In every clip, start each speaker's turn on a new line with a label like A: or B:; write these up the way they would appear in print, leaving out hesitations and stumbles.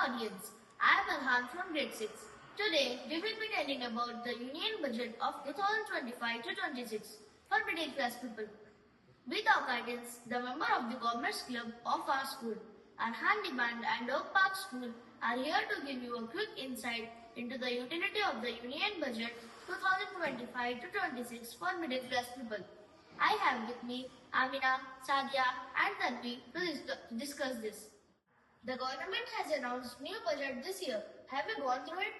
A: audience. I am Alhan from grade 6. Today, we will be telling about the Union Budget of 2025 to 26 for middle class people. With our guidance, the member of the Commerce Club of our school, Arhan Demand and Oak Park School are here to give you a quick insight into the utility of the Union Budget 2025 to 26 for middle class people. I have with me Amina, Sadia and Tanvi to discuss this. The government has announced new budget this year. Have you gone through it?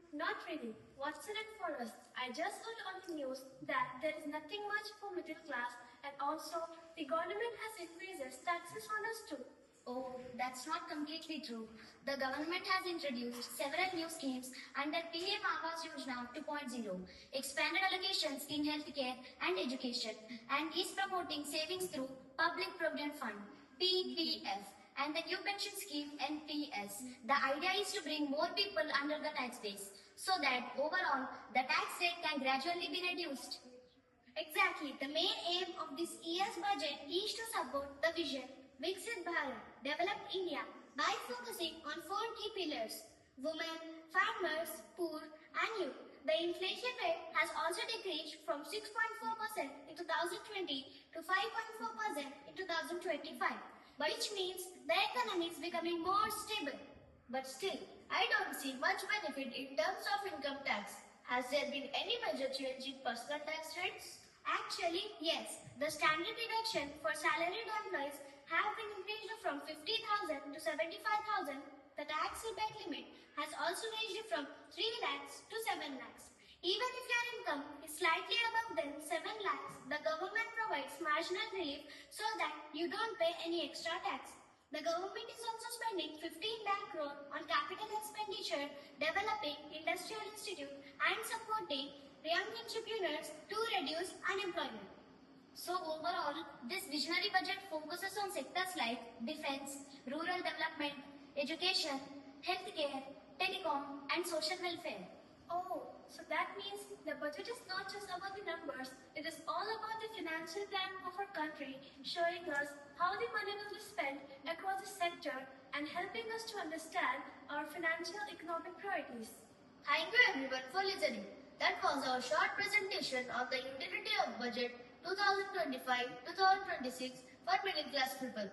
B: Not really. What's in it for us? I just heard on the news that there is nothing much for middle class, and also the government has increased taxes on us too.
C: Oh, that's not completely true. The government has introduced several new schemes under PM Awas Yojana 2.0, expanded allocations in healthcare and education, and is promoting savings through Public Provident Fund (PPF) and the new pension scheme (NPS). The idea is to bring more people under the tax base, so that overall the tax rate can gradually be reduced.
B: Exactly. The main aim of this year's budget is to support the vision Viksit Bharat, Developed India, by focusing on four key pillars: women, farmers, poor, and youth. The inflation rate has also decreased from 6.4% in 2020 to 5.4% in 2025, which means the economy is becoming more stable.
A: But still, I don't see much benefit in terms of income tax. Has there been any major change in personal tax rates?
B: Actually, yes. The standard deduction for salaried employees have been increased from 50,000 to 75,000. The tax rebate limit has also raised from 3 lakhs to 7 lakhs. Even if your income is slightly above than 7 lakhs, the government provides marginal relief so that you don't pay any extra tax. The government is also spending 15 lakh crore on capital expenditure, developing industrial institute and supporting young entrepreneurs to reduce unemployment.
C: So overall, this visionary budget focuses on sectors like defense, rural development, education, healthcare, telecom, and social welfare.
B: Oh, so that means the budget is not just about the numbers, it is all about the financial plan of our country, showing us how the money will be spent across the sector and helping us to understand our financial economic priorities.
A: Thank you everyone for listening. That was our short presentation on the utility of budget 2025-2026 for middle class people.